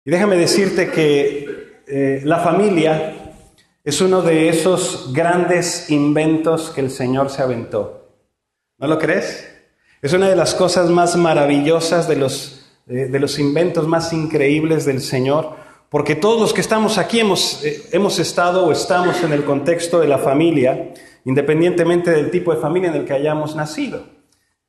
Y déjame decirte que la familia es uno de esos grandes inventos que el Señor se aventó. ¿No lo crees? Es una de las cosas más maravillosas, de los inventos más increíbles del Señor, porque todos los que estamos aquí hemos estado o estamos en el contexto de la familia, independientemente del tipo de familia en el que hayamos nacido.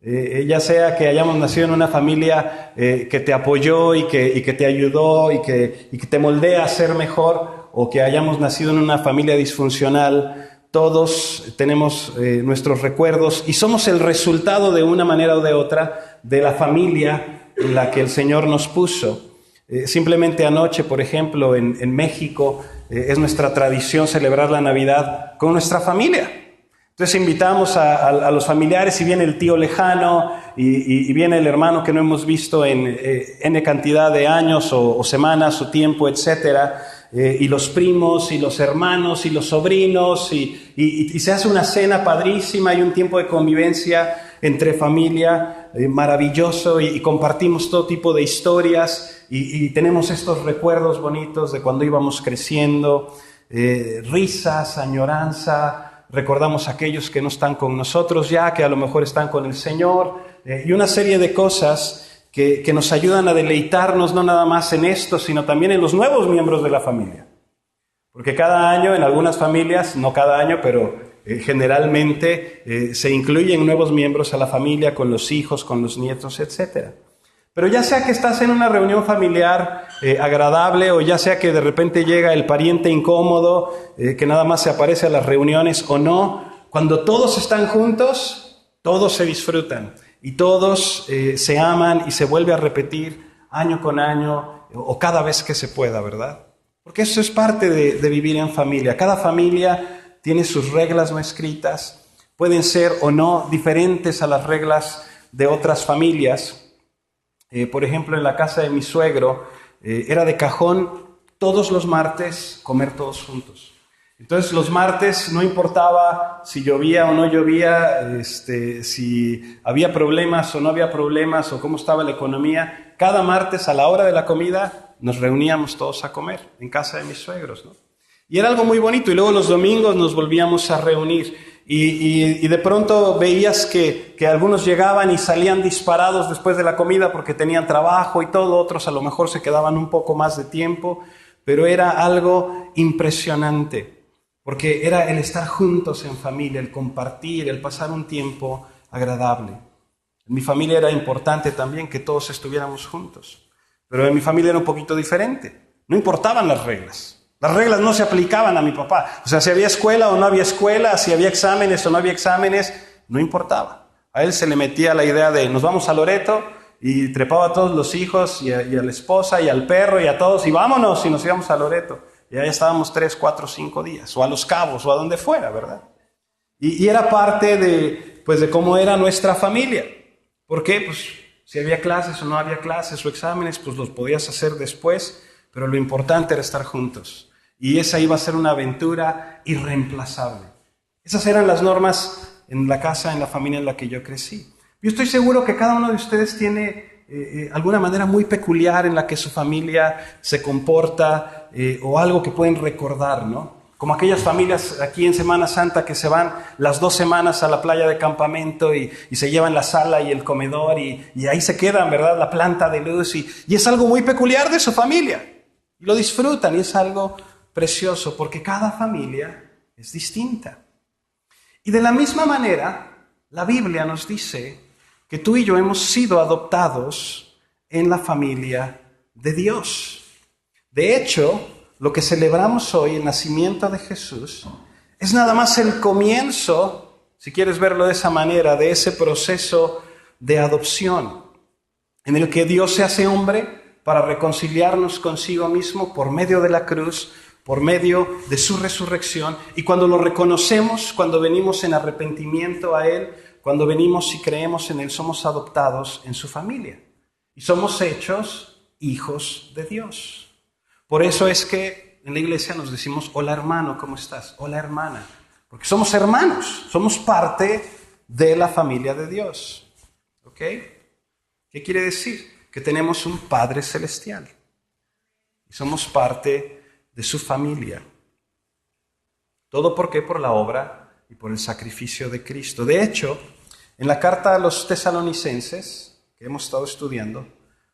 Ya sea que hayamos nacido en una familia que te apoyó y que te ayudó y que te moldea a ser mejor, o que hayamos nacido en una familia disfuncional, todos tenemos nuestros recuerdos y somos el resultado de una manera o de otra de la familia en la que el Señor nos puso. Simplemente anoche, por ejemplo, en México, es nuestra tradición celebrar la Navidad con nuestra familia. Entonces invitamos a los familiares y viene el tío lejano y viene el hermano que no hemos visto en N cantidad de años o semanas o tiempo, etcétera, y los primos y los hermanos y los sobrinos y se hace una cena padrísima y un tiempo de convivencia entre familia maravilloso y compartimos todo tipo de historias y tenemos estos recuerdos bonitos de cuando íbamos creciendo, risas, añoranza. Recordamos a aquellos que no están con nosotros ya, que a lo mejor están con el Señor, y una serie de cosas que nos ayudan a deleitarnos no nada más en esto, sino también en los nuevos miembros de la familia. Porque cada año, en algunas familias, no cada año, pero generalmente se incluyen nuevos miembros a la familia, con los hijos, con los nietos, etcétera. Pero ya sea que estás en una reunión familiar agradable o ya sea que de repente llega el pariente incómodo que nada más se aparece a las reuniones o no, cuando todos están juntos, todos se disfrutan y todos se aman y se vuelve a repetir año con año o cada vez que se pueda, ¿verdad? Porque eso es parte de vivir en familia. Cada familia tiene sus reglas no escritas, pueden ser o no diferentes a las reglas de otras familias. Por ejemplo, en la casa de mi suegro, era de cajón todos los martes comer todos juntos. Entonces los martes no importaba si llovía o no llovía, si había problemas o no había problemas o cómo estaba la economía. Cada martes a la hora de la comida nos reuníamos todos a comer en casa de mis suegros, ¿no? Y era algo muy bonito y luego los domingos nos volvíamos a reunir. Y de pronto veías que algunos llegaban y salían disparados después de la comida porque tenían trabajo y todo, otros a lo mejor se quedaban un poco más de tiempo, pero era algo impresionante, porque era el estar juntos en familia, el compartir, el pasar un tiempo agradable. En mi familia era importante también que todos estuviéramos juntos, pero en mi familia era un poquito diferente, no importaban las reglas. Las reglas no se aplicaban a mi papá. O sea, si había escuela o no había escuela, si había exámenes o no había exámenes, no importaba. A él se le metía la idea de nos vamos a Loreto y trepaba a todos los hijos y a la esposa y al perro y a todos y vámonos y nos íbamos a Loreto. Y ahí estábamos 3, 4, 5 días o a Los Cabos o a donde fuera, ¿verdad? Y era parte de cómo era nuestra familia. ¿Por qué? Pues si había clases o no había clases o exámenes, pues los podías hacer después, pero lo importante era estar juntos. Y esa iba a ser una aventura irreemplazable. Esas eran las normas en la casa, en la familia en la que yo crecí. Yo estoy seguro que cada uno de ustedes tiene alguna manera muy peculiar en la que su familia se comporta o algo que pueden recordar, ¿no? Como aquellas familias aquí en Semana Santa que se van las 2 semanas a la playa de campamento y se llevan la sala y el comedor y ahí se quedan, ¿verdad? La planta de luz y es algo muy peculiar de su familia. Y lo disfrutan y es algo precioso porque cada familia es distinta. Y de la misma manera, la Biblia nos dice que tú y yo hemos sido adoptados en la familia de Dios. De hecho, lo que celebramos hoy, el nacimiento de Jesús, es nada más el comienzo, si quieres verlo de esa manera, de ese proceso de adopción, en el que Dios se hace hombre para reconciliarnos consigo mismo por medio de la cruz, por medio de su resurrección, y cuando lo reconocemos, cuando venimos en arrepentimiento a Él, cuando venimos y creemos en Él, somos adoptados en su familia y somos hechos hijos de Dios. Por eso es que en la iglesia nos decimos, hola hermano, ¿cómo estás? Hola hermana, porque somos hermanos, somos parte de la familia de Dios. ¿Ok? ¿Qué quiere decir? Que tenemos un Padre celestial. y somos parte de su familia. ¿Todo por qué? Por la obra y por el sacrificio de Cristo. De hecho, en la carta a los tesalonicenses, que hemos estado estudiando,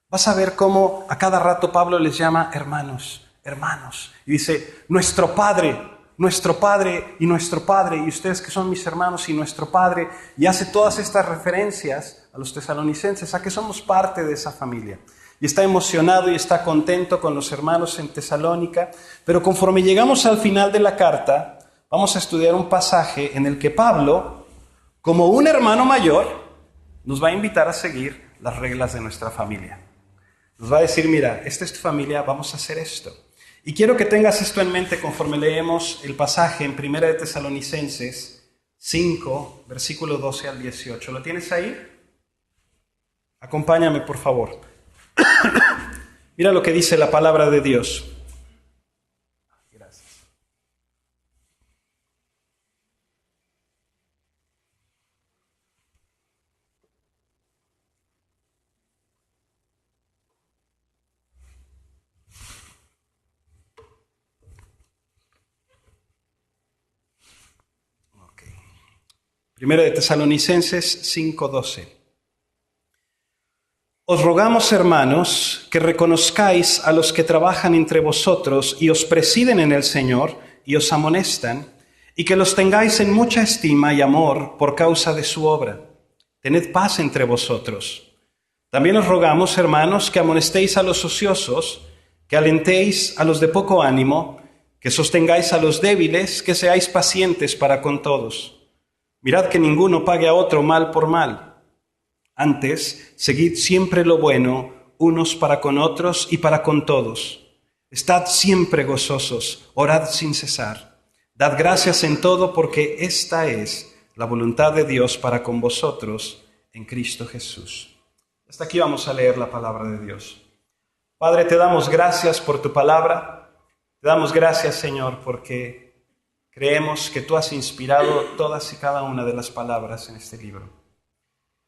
vas a ver cómo a cada rato Pablo les llama hermanos, hermanos. Y dice, nuestro Padre y nuestro Padre, y ustedes que son mis hermanos y nuestro Padre. Y hace todas estas referencias a los tesalonicenses, a que somos parte de esa familia. Y está emocionado y está contento con los hermanos en Tesalónica. Pero conforme llegamos al final de la carta, vamos a estudiar un pasaje en el que Pablo, como un hermano mayor, nos va a invitar a seguir las reglas de nuestra familia. Nos va a decir, mira, esta es tu familia, vamos a hacer esto. Y quiero que tengas esto en mente conforme leemos el pasaje en 1 de Tesalonicenses 5, versículo 12 al 18. ¿Lo tienes ahí? Acompáñame, por favor. Mira lo que dice la palabra de Dios. Gracias. Okay. 1 de Tesalonicenses 5:12. Os rogamos, hermanos, que reconozcáis a los que trabajan entre vosotros y os presiden en el Señor y os amonestan, y que los tengáis en mucha estima y amor por causa de su obra. Tened paz entre vosotros. También os rogamos, hermanos, que amonestéis a los ociosos, que alentéis a los de poco ánimo, que sostengáis a los débiles, que seáis pacientes para con todos. Mirad que ninguno pague a otro mal por mal. Antes, seguid siempre lo bueno, unos para con otros y para con todos. Estad siempre gozosos, orad sin cesar. Dad gracias en todo, porque esta es la voluntad de Dios para con vosotros en Cristo Jesús. Hasta aquí vamos a leer la palabra de Dios. Padre, te damos gracias por tu palabra. Te damos gracias, Señor, porque creemos que tú has inspirado todas y cada una de las palabras en este libro.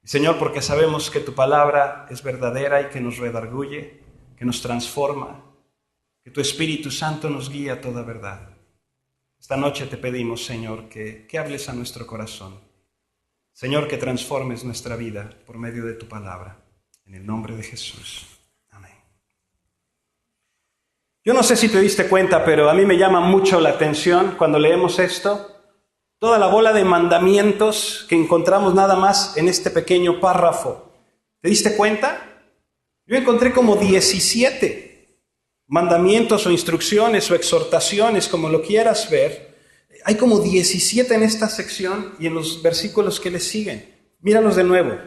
Señor, porque sabemos que tu palabra es verdadera y que nos redarguye, que nos transforma, que tu Espíritu Santo nos guía a toda verdad. Esta noche te pedimos, Señor, que hables a nuestro corazón. Señor, que transformes nuestra vida por medio de tu palabra. En el nombre de Jesús. Amén. Yo no sé si te diste cuenta, pero a mí me llama mucho la atención cuando leemos esto. Toda la bola de mandamientos que encontramos nada más en este pequeño párrafo. ¿Te diste cuenta? Yo encontré como 17 mandamientos o instrucciones o exhortaciones, como lo quieras ver. Hay como 17 en esta sección y en los versículos que le siguen. Míralos de nuevo.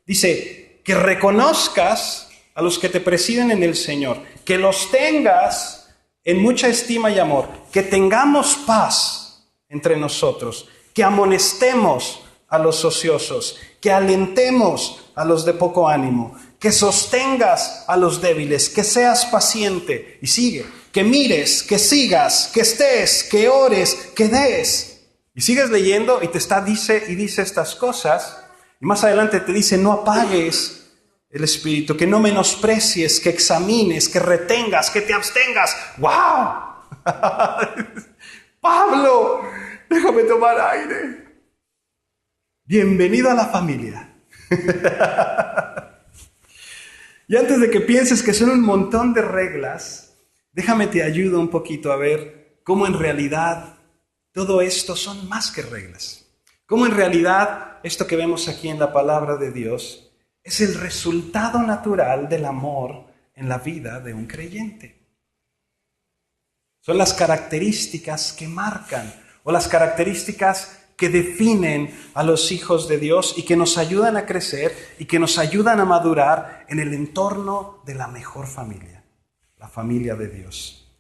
Dice, que reconozcas a los que te presiden en el Señor, que los tengas en mucha estima y amor, que tengamos paz entre nosotros, que amonestemos a los ociosos, que alentemos a los de poco ánimo, que sostengas a los débiles, que seas paciente, y sigue, que mires, que sigas, que estés, que ores, que des. Y sigues leyendo y dice estas cosas, y más adelante te dice, no apagues el espíritu, que no menosprecies, que examines, que retengas, que te abstengas. ¡Wow! Pablo, déjame tomar aire. Bienvenido a la familia. Y antes de que pienses que son un montón de reglas, déjame te ayudo un poquito a ver cómo en realidad todo esto son más que reglas. Cómo en realidad esto que vemos aquí en la palabra de Dios es el resultado natural del amor en la vida de un creyente. Son las características que marcan o las características que definen a los hijos de Dios y que nos ayudan a crecer y que nos ayudan a madurar en el entorno de la mejor familia, la familia de Dios.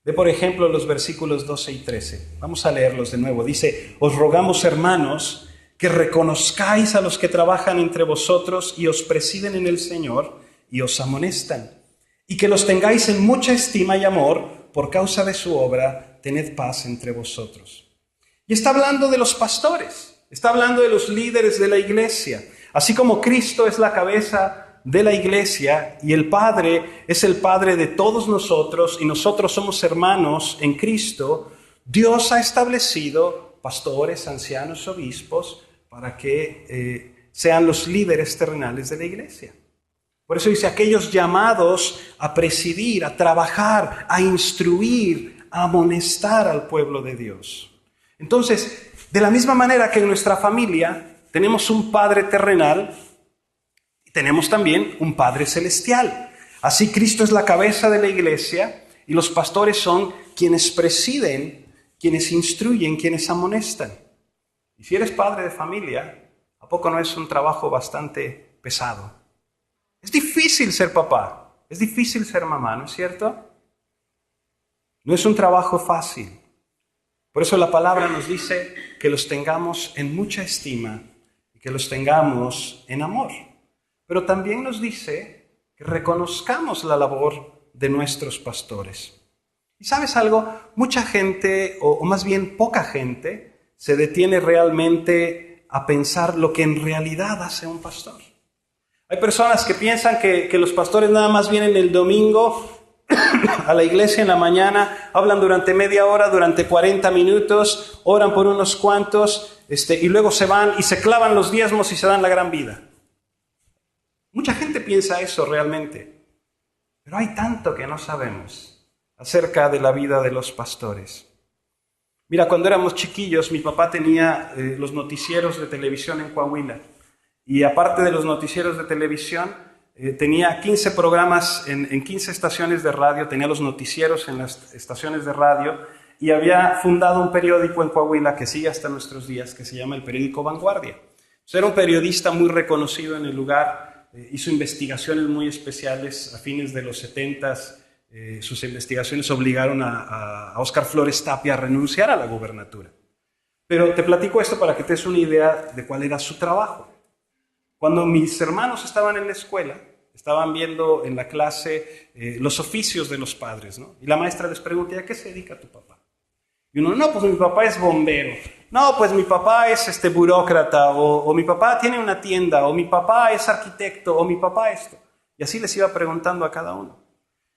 Ve por ejemplo los versículos 12 y 13. Vamos a leerlos de nuevo. Dice, os rogamos, hermanos, que reconozcáis a los que trabajan entre vosotros y os presiden en el Señor y os amonestan, y que los tengáis en mucha estima y amor por causa de su obra, tened paz entre vosotros. Y está hablando de los pastores, está hablando de los líderes de la iglesia. Así como Cristo es la cabeza de la iglesia y el Padre es el Padre de todos nosotros y nosotros somos hermanos en Cristo, Dios ha establecido pastores, ancianos, obispos para que sean los líderes terrenales de la iglesia. Por eso dice, aquellos llamados a presidir, a trabajar, a instruir, a amonestar al pueblo de Dios. Entonces, de la misma manera que en nuestra familia tenemos un Padre terrenal, tenemos también un Padre celestial. Así Cristo es la cabeza de la iglesia y los pastores son quienes presiden, quienes instruyen, quienes amonestan. Y si eres padre de familia, ¿a poco no es un trabajo bastante pesado? Es difícil ser papá, es difícil ser mamá, ¿no es cierto? No es un trabajo fácil. Por eso la palabra nos dice que los tengamos en mucha estima y que los tengamos en amor. Pero también nos dice que reconozcamos la labor de nuestros pastores. ¿Y sabes algo? Mucha gente, o más bien poca gente, se detiene realmente a pensar lo que en realidad hace un pastor. Hay personas que piensan que los pastores nada más vienen el domingo a la iglesia en la mañana, hablan durante media hora, durante 40 minutos, oran por unos cuantos, y luego se van y se clavan los diezmos y se dan la gran vida. Mucha gente piensa eso realmente, pero hay tanto que no sabemos acerca de la vida de los pastores. Mira, cuando éramos chiquillos, mi papá tenía los noticieros de televisión en Coahuila. Y aparte de los noticieros de televisión, tenía 15 programas en 15 estaciones de radio, tenía los noticieros en las estaciones de radio y había fundado un periódico en Coahuila que sigue hasta nuestros días, que se llama el periódico Vanguardia. Era un periodista muy reconocido en el lugar, hizo investigaciones muy especiales a fines de los 70s. Sus investigaciones obligaron a Óscar Flores Tapia a renunciar a la gubernatura. Pero te platico esto para que te des una idea de cuál era su trabajo. Cuando mis hermanos estaban en la escuela, estaban viendo en la clase los oficios de los padres, ¿no? Y la maestra les pregunta, ¿a qué se dedica tu papá? Y uno, no, pues mi papá es bombero. No, pues mi papá es burócrata, o mi papá tiene una tienda, o mi papá es arquitecto, o mi papá esto. Y así les iba preguntando a cada uno.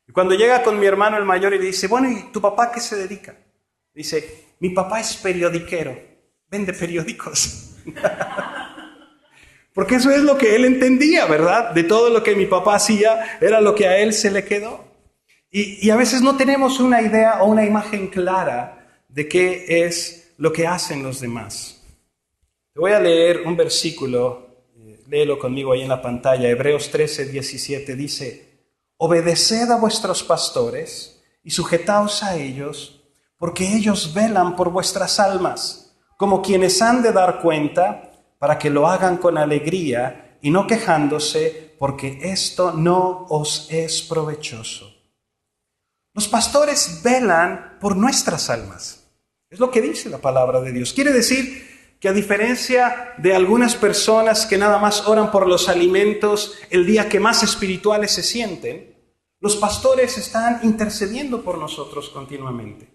Y cuando llega con mi hermano el mayor y le dice, bueno, ¿y tu papá a qué se dedica? Dice, mi papá es periodiquero, vende periódicos. Porque eso es lo que él entendía, ¿verdad? De todo lo que mi papá hacía, era lo que a él se le quedó. Y a veces no tenemos una idea o una imagen clara de qué es lo que hacen los demás. Te voy a leer un versículo, léelo conmigo ahí en la pantalla, Hebreos 13:17, dice, obedeced a vuestros pastores y sujetaos a ellos, porque ellos velan por vuestras almas, como quienes han de dar cuenta, para que lo hagan con alegría y no quejándose, porque esto no os es provechoso. Los pastores velan por nuestras almas. Es lo que dice la palabra de Dios. Quiere decir que a diferencia de algunas personas que nada más oran por los alimentos el día que más espirituales se sienten, los pastores están intercediendo por nosotros continuamente.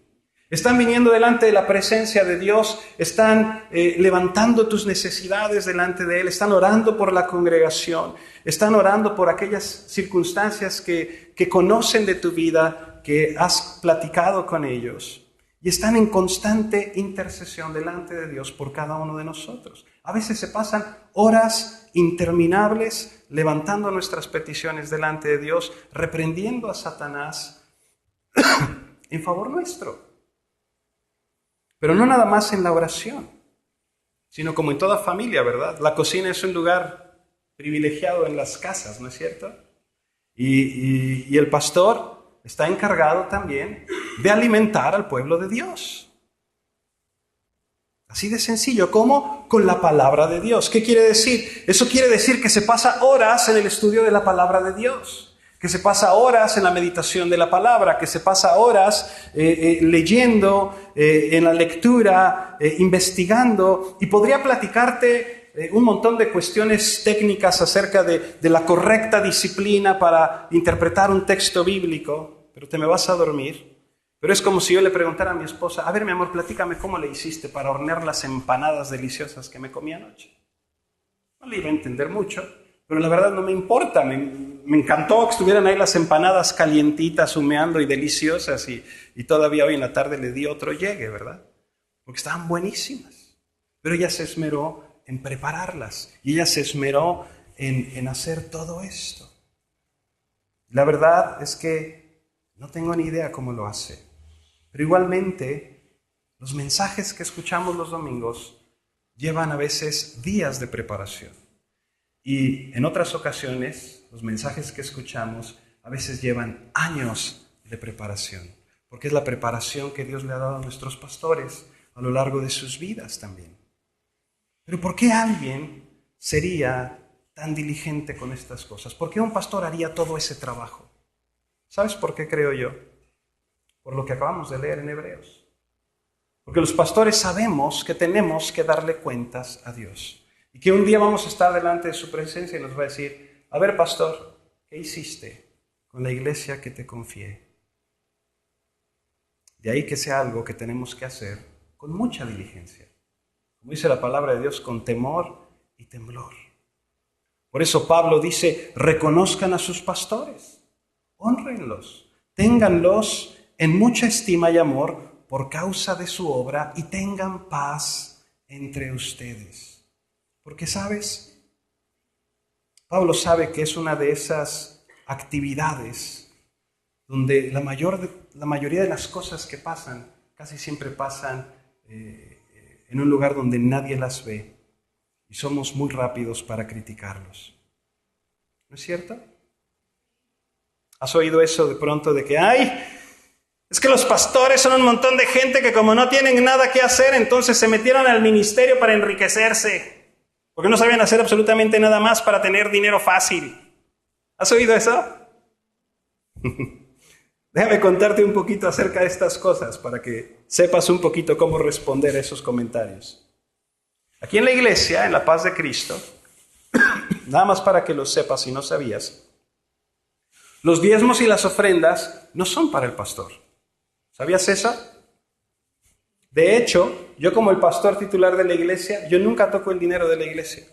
Están viniendo delante de la presencia de Dios, están levantando tus necesidades delante de Él, están orando por la congregación, están orando por aquellas circunstancias que conocen de tu vida, que has platicado con ellos. Y están en constante intercesión delante de Dios por cada uno de nosotros. A veces se pasan horas interminables levantando nuestras peticiones delante de Dios, reprendiendo a Satanás en favor nuestro. Pero no nada más en la oración, sino como en toda familia, ¿verdad? La cocina es un lugar privilegiado en las casas, ¿no es cierto? Y el pastor está encargado también de alimentar al pueblo de Dios. Así de sencillo, como con la palabra de Dios. ¿Qué quiere decir? Eso quiere decir que se pasa horas en el estudio de la palabra de Dios. Que se pasa horas en la meditación de la palabra, que se pasa horas leyendo, en la lectura, investigando, y podría platicarte un montón de cuestiones técnicas acerca de la correcta disciplina para interpretar un texto bíblico, pero te me vas a dormir. Pero es como si yo le preguntara a mi esposa, a ver, mi amor, platícame cómo le hiciste para hornear las empanadas deliciosas que me comí anoche. No le iba a entender mucho. pero la verdad no me importa. Me encantó que estuvieran ahí las empanadas calientitas, humeando y deliciosas, y todavía hoy en la tarde le di otro llegue, ¿verdad? Porque estaban buenísimas. Pero ella se esmeró en prepararlas, y ella se esmeró en hacer todo esto. La verdad es que no tengo ni idea cómo lo hace, pero igualmente los mensajes que escuchamos los domingos llevan a veces días de preparación. Y en otras ocasiones, los mensajes que escuchamos a veces llevan años de preparación, porque es la preparación que Dios le ha dado a nuestros pastores a lo largo de sus vidas también. Pero ¿por qué alguien sería tan diligente con estas cosas? ¿Por qué un pastor haría todo ese trabajo? ¿Sabes por qué creo yo? Por lo que acabamos de leer en Hebreos. Porque los pastores sabemos que tenemos que darle cuentas a Dios. Y que un día vamos a estar delante de su presencia y nos va a decir: a ver, pastor, ¿qué hiciste con la iglesia que te confié? De ahí que sea algo que tenemos que hacer con mucha diligencia. Como dice la palabra de Dios, con temor y temblor. Por eso Pablo dice: reconozcan a sus pastores, hónrenlos, ténganlos en mucha estima y amor por causa de su obra, y tengan paz entre ustedes. Porque, ¿sabes? Pablo sabe que es una de esas actividades donde la mayoría de las cosas que pasan casi siempre pasan en un lugar donde nadie las ve, y somos muy rápidos para criticarlos. ¿No es cierto? ¿Has oído eso de pronto de que es que los pastores son un montón de gente que, como no tienen nada que hacer, entonces se metieron al ministerio para enriquecerse? Porque no sabían hacer absolutamente nada más para tener dinero fácil. ¿Has oído eso? Déjame contarte un poquito acerca de estas cosas para que sepas un poquito cómo responder a esos comentarios. Aquí en la iglesia, en la Paz de Cristo, nada más para que lo sepas si no sabías, los diezmos y las ofrendas no son para el pastor. ¿Sabías eso? De hecho, yo como el pastor titular de la iglesia, yo nunca toco el dinero de la iglesia.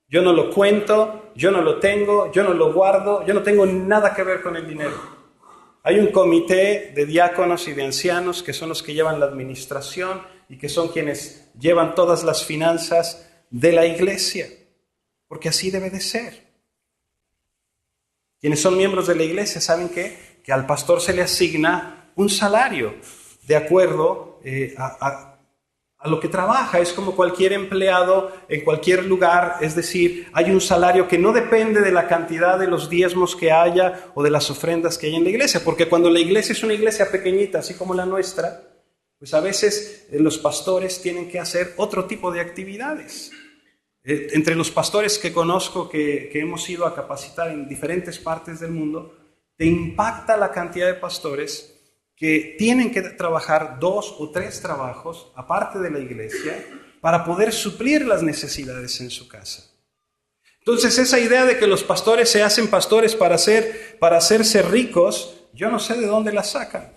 Yo no lo cuento, yo no lo tengo, yo no lo guardo, yo no tengo nada que ver con el dinero. Hay un comité de diáconos y de ancianos que son los que llevan la administración y que son quienes llevan todas las finanzas de la iglesia, porque así debe de ser. Quienes son miembros de la iglesia saben que al pastor se le asigna un salario de acuerdo a lo que trabaja. Es como cualquier empleado en cualquier lugar, es decir, hay un salario que no depende de la cantidad de los diezmos que haya o de las ofrendas que haya en la iglesia, porque cuando la iglesia es una iglesia pequeñita, así como la nuestra, pues a veces los pastores tienen que hacer otro tipo de actividades. Entre los pastores que conozco que hemos ido a capacitar en diferentes partes del mundo, te impacta la cantidad de pastores que tienen que trabajar 2 o 3 trabajos aparte de la iglesia para poder suplir las necesidades en su casa. Entonces, esa idea de que los pastores se hacen pastores para hacerse ricos, yo no sé de dónde la sacan.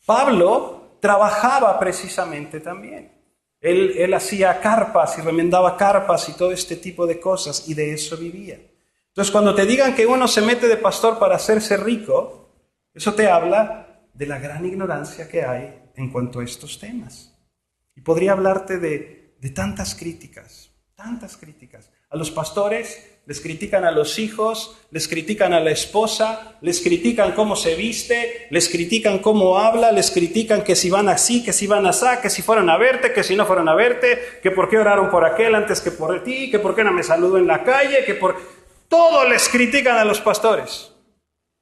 Pablo trabajaba precisamente también. Él hacía carpas y remendaba carpas y todo este tipo de cosas, y de eso vivía. Entonces, cuando te digan que uno se mete de pastor para hacerse rico, eso te habla de la gran ignorancia que hay en cuanto a estos temas. Y podría hablarte de tantas críticas, tantas críticas. A los pastores les critican a los hijos, les critican a la esposa, les critican cómo se viste, les critican cómo habla, les critican que si van así, que si van así, que si fueron a verte, que si no fueron a verte, que por qué oraron por aquel antes que por ti, que por qué no me saludó en la calle, que por... Todo les critican a los pastores.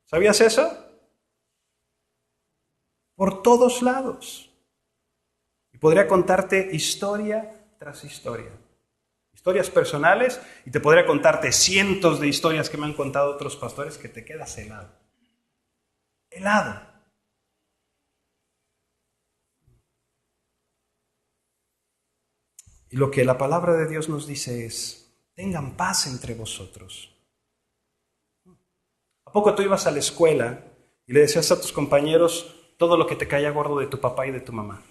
¿Sabías eso? Por todos lados. Y podría contarte historia tras historia. Historias personales, y te podría contarte cientos de historias que me han contado otros pastores que te quedas helado. Helado. Y lo que la palabra de Dios nos dice es: tengan paz entre vosotros. ¿A poco tú ibas a la escuela y le decías a tus compañeros todo lo que te caía gordo de tu papá y de tu mamá?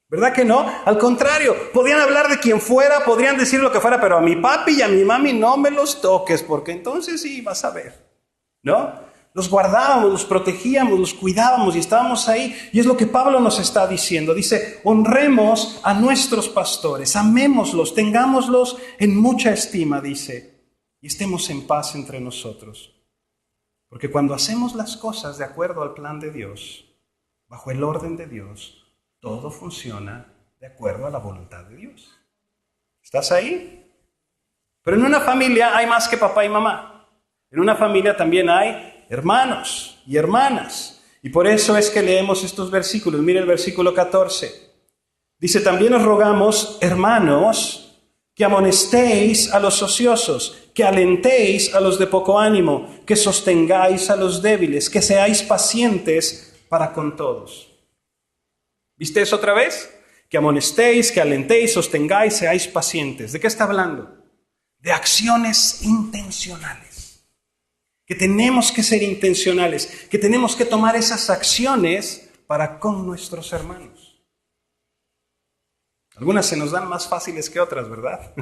¿Verdad que no? Al contrario, podían hablar de quien fuera, podrían decir lo que fuera, pero a mi papi y a mi mami no me los toques, porque entonces sí vas a ver, ¿no? Los guardábamos, los protegíamos, los cuidábamos y estábamos ahí. Y es lo que Pablo nos está diciendo. Dice, honremos a nuestros pastores, amémoslos, tengámoslos en mucha estima, dice, y estemos en paz entre nosotros. Porque cuando hacemos las cosas de acuerdo al plan de Dios, bajo el orden de Dios, todo funciona de acuerdo a la voluntad de Dios. ¿Estás ahí? Pero en una familia hay más que papá y mamá. En una familia también hay hermanos y hermanas. Y por eso es que leemos estos versículos. Mire el versículo 14. Dice, también os rogamos, hermanos, que amonestéis a los ociosos, que alentéis a los de poco ánimo, que sostengáis a los débiles, que seáis pacientes para con todos. ¿Viste eso otra vez? Que amonestéis, que alentéis, sostengáis, seáis pacientes. ¿De qué está hablando? De acciones intencionales. Que tenemos que ser intencionales, que tenemos que tomar esas acciones para con nuestros hermanos. Algunas se nos dan más fáciles que otras, ¿verdad?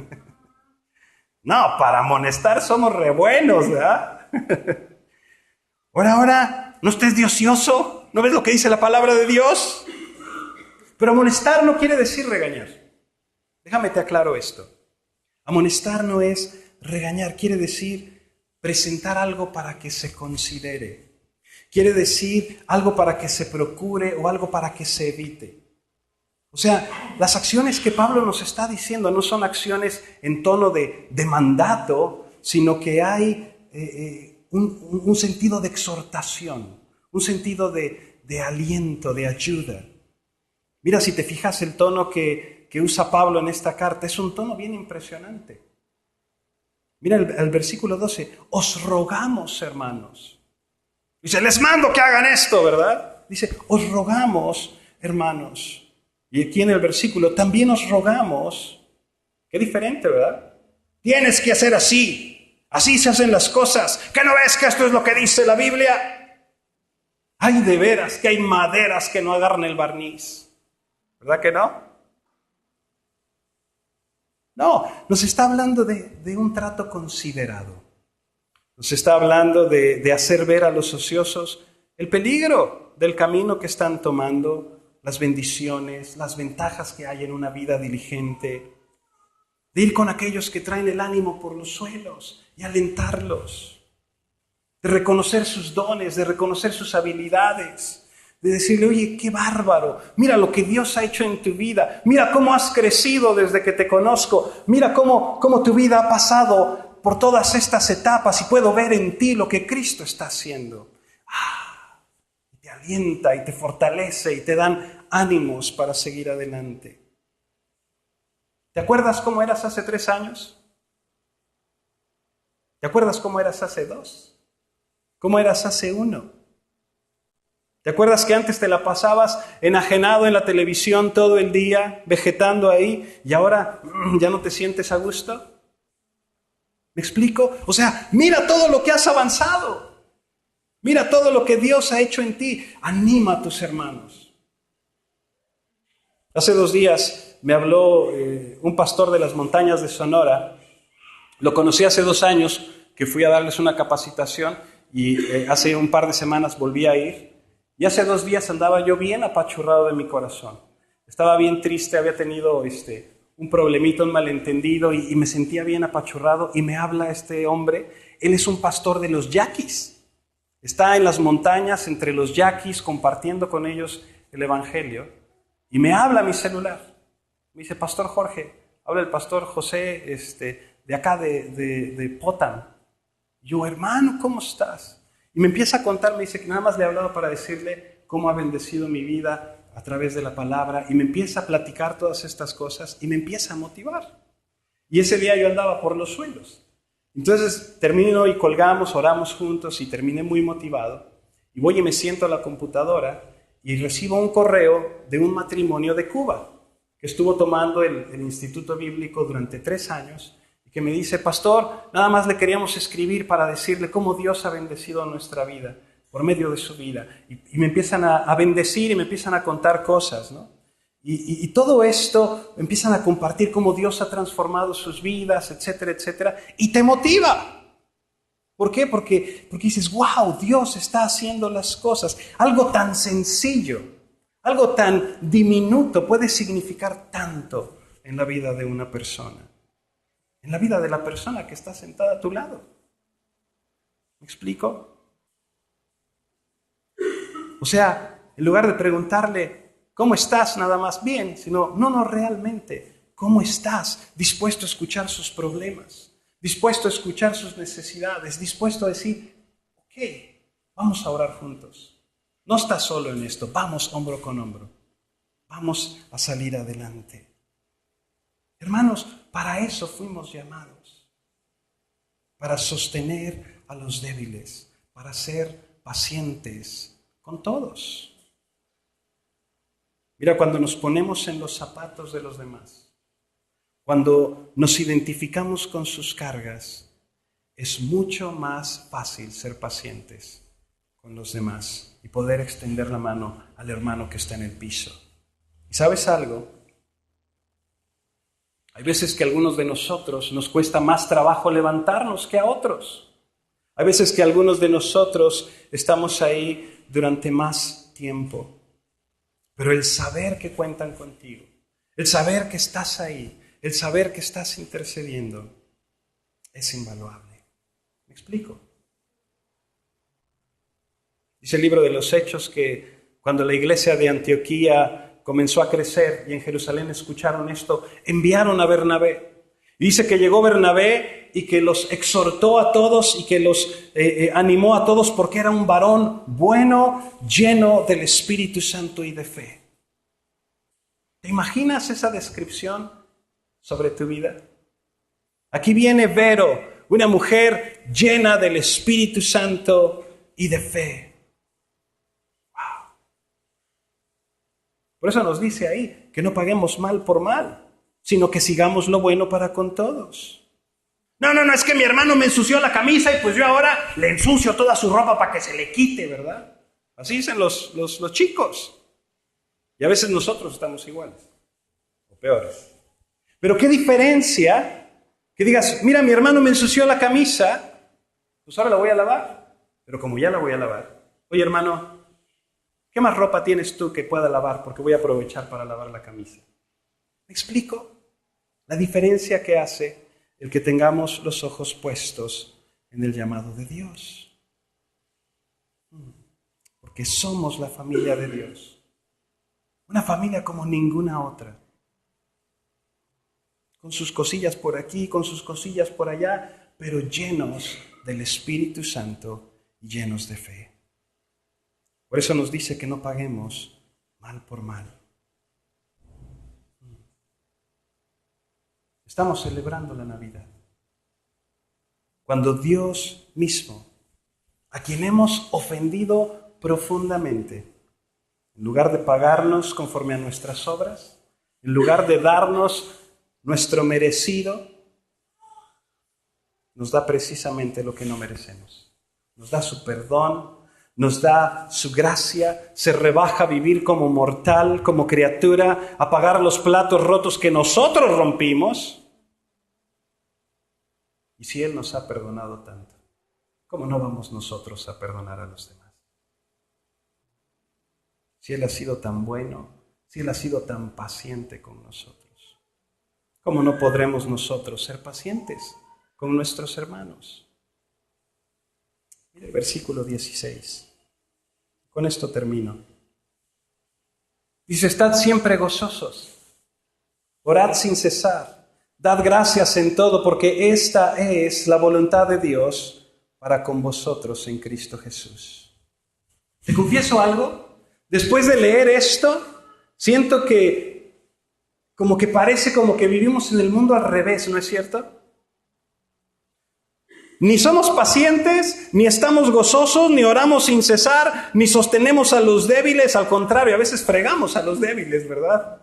No, para amonestar somos re buenos, ¿verdad? Ahora, no estés de ocioso, ¿no ves lo que dice la palabra de Dios? Pero amonestar no quiere decir regañar. Déjame te aclaro esto. Amonestar no es regañar, quiere decir presentar algo para que se considere. Quiere decir algo para que se procure o algo para que se evite. O sea, las acciones que Pablo nos está diciendo no son acciones en tono de mandato, sino que hay un sentido de exhortación, un sentido de aliento, de ayuda. Mira, si te fijas el tono que usa Pablo en esta carta, es un tono bien impresionante. Mira el versículo 12, os rogamos, hermanos. Dice, les mando que hagan esto, ¿verdad? Dice, os rogamos, hermanos. Y aquí en el versículo, también os rogamos. Qué diferente, ¿verdad? Tienes que hacer así. Así se hacen las cosas. ¿Qué no ves que esto es lo que dice la Biblia? Hay de veras que hay maderas que no agarran el barniz. ¿Verdad que no? No, nos está hablando de un trato considerado. Nos está hablando de hacer ver a los ociosos el peligro del camino que están tomando, las bendiciones, las ventajas que hay en una vida diligente, de ir con aquellos que traen el ánimo por los suelos y alentarlos, de reconocer sus dones, de reconocer sus habilidades, de decirle, oye, qué bárbaro, mira lo que Dios ha hecho en tu vida, mira cómo has crecido desde que te conozco, mira cómo tu vida ha pasado por todas estas etapas y puedo ver en ti lo que Cristo está haciendo. Te alienta y te fortalece y te dan ánimos para seguir adelante. ¿Te acuerdas cómo eras hace 3 años? ¿Te acuerdas cómo eras hace 2? ¿Cómo eras hace 1? ¿Te acuerdas que antes te la pasabas enajenado en la televisión todo el día, vegetando ahí, y ahora ya no te sientes a gusto? ¿Me explico? O sea, mira todo lo que has avanzado. Mira todo lo que Dios ha hecho en ti. Anima a tus hermanos. Hace 2 días me habló un pastor de las montañas de Sonora. Lo conocí hace 2 años, que fui a darles una capacitación, y hace un par de semanas volví a ir. Y hace 2 días andaba yo bien apachurrado de mi corazón. Estaba bien triste, había tenido un problemito, un malentendido y me sentía bien apachurrado. Y me habla este hombre, él es un pastor de los yaquis. Está en las montañas entre los yaquis compartiendo con ellos el evangelio. Y me habla mi celular. Me dice, Pastor Jorge, habla el pastor José de acá de Potam. Yo, hermano, ¿cómo estás? Y me empieza a contar, me dice que nada más le he hablado para decirle cómo ha bendecido mi vida a través de la palabra. Y me empieza a platicar todas estas cosas y me empieza a motivar. Y ese día yo andaba por los suelos. Entonces termino y colgamos, oramos juntos y terminé muy motivado. Y voy y me siento a la computadora y recibo un correo de un matrimonio de Cuba que estuvo tomando el Instituto Bíblico durante 3 años. Que me dice, pastor, nada más le queríamos escribir para decirle cómo Dios ha bendecido nuestra vida, por medio de su vida. Y me empiezan a bendecir y me empiezan a contar cosas, ¿no? Y todo esto empiezan a compartir cómo Dios ha transformado sus vidas, etcétera, etcétera, y te motiva. ¿Por qué? Porque dices, wow, Dios está haciendo las cosas. Algo tan sencillo, algo tan diminuto puede significar tanto en la vida de una persona. En la vida de la persona que está sentada a tu lado. ¿Me explico? O sea, en lugar de preguntarle, ¿cómo estás? Nada más bien, sino, no, realmente, ¿cómo estás? Dispuesto a escuchar sus problemas, dispuesto a escuchar sus necesidades, dispuesto a decir, ok, vamos a orar juntos. No estás solo en esto, vamos hombro con hombro. Vamos a salir adelante. Hermanos, para eso fuimos llamados. Para sostener a los débiles, para ser pacientes con todos. Mira, cuando nos ponemos en los zapatos de los demás, cuando nos identificamos con sus cargas, es mucho más fácil ser pacientes con los demás y poder extender la mano al hermano que está en el piso. ¿Y sabes algo? Hay veces que a algunos de nosotros nos cuesta más trabajo levantarnos que a otros. Hay veces que algunos de nosotros estamos ahí durante más tiempo. Pero el saber que cuentan contigo, el saber que estás ahí, el saber que estás intercediendo, es invaluable. ¿Me explico? Dice el libro de los Hechos que cuando la iglesia de Antioquía comenzó a crecer y en Jerusalén escucharon esto, enviaron a Bernabé. Y dice que llegó Bernabé y que los exhortó a todos y que los animó a todos porque era un varón bueno, lleno del Espíritu Santo y de fe. ¿Te imaginas esa descripción sobre tu vida? Aquí viene Vero, una mujer llena del Espíritu Santo y de fe. Wow. Por eso nos dice ahí que no paguemos mal por mal, sino que sigamos lo bueno para con todos. No, es que mi hermano me ensució la camisa y pues yo ahora le ensucio toda su ropa para que se le quite, ¿verdad? Así dicen los chicos. Y a veces nosotros estamos iguales, o peores. Pero qué diferencia que digas, mira, mi hermano me ensució la camisa, pues ahora la voy a lavar. Pero como ya la voy a lavar, oye hermano, ¿qué más ropa tienes tú que pueda lavar? Porque voy a aprovechar para lavar la camisa. ¿Me explico? La diferencia que hace el que tengamos los ojos puestos en el llamado de Dios. Porque somos la familia de Dios. Una familia como ninguna otra. Con sus cosillas por aquí, con sus cosillas por allá, pero llenos del Espíritu Santo y llenos de fe. Por eso nos dice que no paguemos mal por mal. Estamos celebrando la Navidad. Cuando Dios mismo, a quien hemos ofendido profundamente, en lugar de pagarnos conforme a nuestras obras, en lugar de darnos nuestro merecido, nos da precisamente lo que no merecemos. Nos da su perdón, nos da su gracia, se rebaja a vivir como mortal, como criatura, a pagar los platos rotos que nosotros rompimos. Y si Él nos ha perdonado tanto, ¿cómo no vamos nosotros a perdonar a los demás? Si Él ha sido tan bueno, si Él ha sido tan paciente con nosotros, ¿cómo no podremos nosotros ser pacientes con nuestros hermanos? Mire el versículo 16. Con esto termino. Dice, estad siempre gozosos, orad sin cesar. Dad gracias en todo, porque esta es la voluntad de Dios para con vosotros en Cristo Jesús. ¿Te confieso algo? Después de leer esto, siento que parece como que vivimos en el mundo al revés, ¿no es cierto? Ni somos pacientes, ni estamos gozosos, ni oramos sin cesar, ni sostenemos a los débiles. Al contrario, a veces fregamos a los débiles, ¿verdad?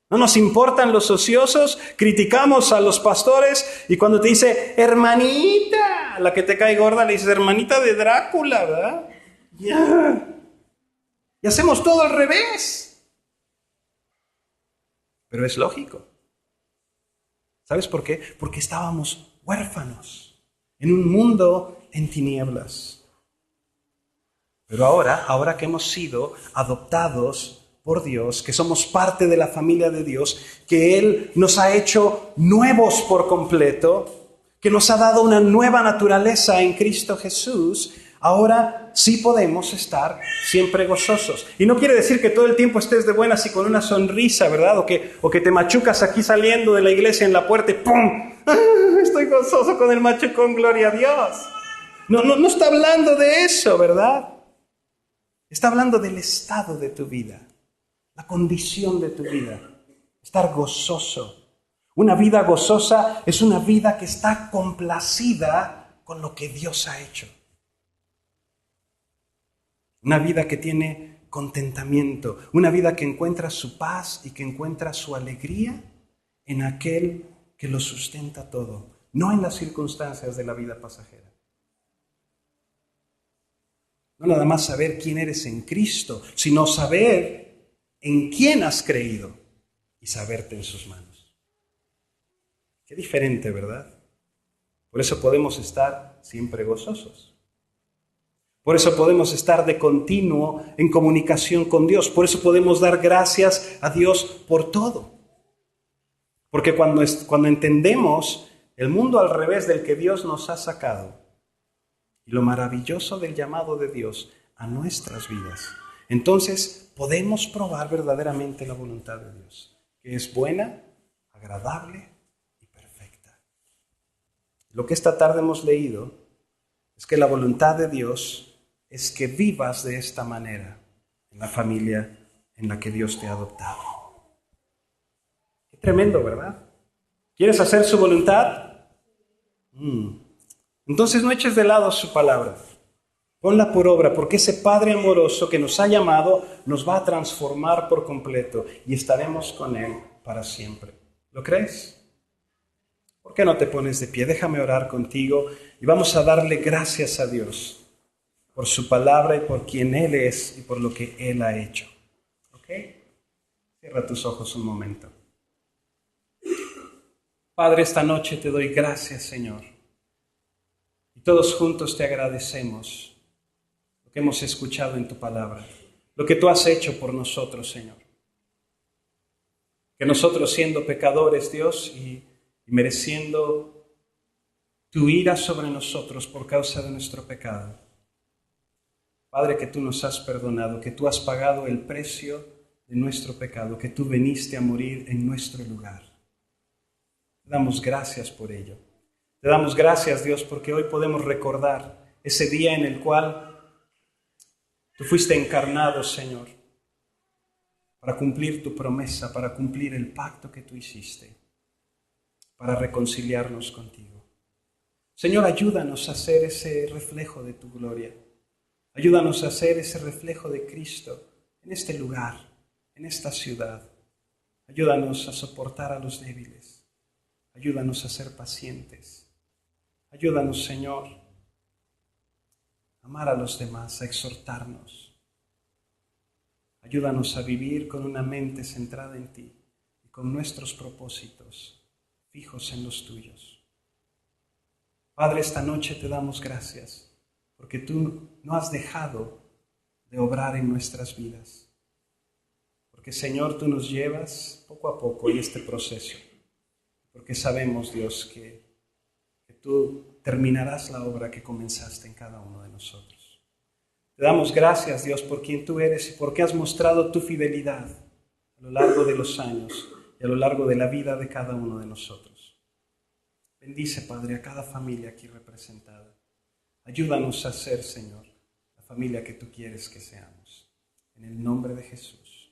No nos importan los ociosos, criticamos a los pastores y cuando te dice, hermanita, la que te cae gorda, le dices, hermanita de Drácula, ¿verdad? Ya. Y hacemos todo al revés. pero es lógico. ¿Sabes por qué? Porque estábamos huérfanos en un mundo en tinieblas. Pero ahora que hemos sido adoptados por Dios, que somos parte de la familia de Dios, que Él nos ha hecho nuevos por completo, que nos ha dado una nueva naturaleza en Cristo Jesús, ahora sí podemos estar siempre gozosos. Y no quiere decir que todo el tiempo estés de buenas y con una sonrisa, ¿verdad? O que te machucas aquí saliendo de la iglesia en la puerta y ¡pum! Estoy gozoso con el machucón, gloria a Dios. No está hablando de eso, ¿verdad? Está hablando del estado de tu vida, la condición de tu vida, estar gozoso. Una vida gozosa es una vida que está complacida con lo que Dios ha hecho. Una vida que tiene contentamiento, una vida que encuentra su paz y que encuentra su alegría en aquel que lo sustenta todo, no en las circunstancias de la vida pasajera. No nada más saber quién eres en Cristo, sino saber en quién has creído y saberte en sus manos. Qué diferente, ¿verdad? Por eso podemos estar siempre gozosos. Por eso podemos estar de continuo en comunicación con Dios. Por eso podemos dar gracias a Dios por todo. Porque cuando entendemos el mundo al revés del que Dios nos ha sacado, y lo maravilloso del llamado de Dios a nuestras vidas, entonces podemos probar verdaderamente la voluntad de Dios, que es buena, agradable y perfecta. Lo que esta tarde hemos leído es que la voluntad de Dios es que vivas de esta manera en la familia en la que Dios te ha adoptado. Qué tremendo, ¿verdad? ¿Quieres hacer su voluntad? Entonces no eches de lado su palabra. Ponla por obra, porque ese Padre amoroso que nos ha llamado nos va a transformar por completo y estaremos con Él para siempre. ¿Lo crees? ¿Por qué no te pones de pie? Déjame orar contigo y vamos a darle gracias a Dios por su palabra y por quien Él es y por lo que Él ha hecho. ¿Ok? Cierra tus ojos un momento. Padre, esta noche te doy gracias, Señor. Y todos juntos te agradecemos lo que hemos escuchado en tu palabra, lo que tú has hecho por nosotros, Señor. Que nosotros siendo pecadores, Dios, y mereciendo tu ira sobre nosotros por causa de nuestro pecado, Padre, que tú nos has perdonado, que tú has pagado el precio de nuestro pecado, que tú viniste a morir en nuestro lugar. Te damos gracias por ello. Te damos gracias, Dios, porque hoy podemos recordar ese día en el cual tú fuiste encarnado, Señor, para cumplir tu promesa, para cumplir el pacto que tú hiciste, para reconciliarnos contigo. Señor, ayúdanos a ser ese reflejo de tu gloria. Ayúdanos a ser ese reflejo de Cristo en este lugar, en esta ciudad. Ayúdanos a soportar a los débiles. Ayúdanos a ser pacientes. Ayúdanos, Señor, a amar a los demás, a exhortarnos. Ayúdanos a vivir con una mente centrada en ti y con nuestros propósitos fijos en los tuyos. Padre, esta noche te damos gracias porque tú no has dejado de obrar en nuestras vidas. Porque, Señor, tú nos llevas poco a poco en este proceso. Porque sabemos, Dios, que tú terminarás la obra que comenzaste en cada uno de nosotros. Te damos gracias, Dios, por quien tú eres y porque has mostrado tu fidelidad a lo largo de los años y a lo largo de la vida de cada uno de nosotros. Bendice, Padre, a cada familia aquí representada. Ayúdanos a ser, Señor, la familia que tú quieres que seamos. En el nombre de Jesús.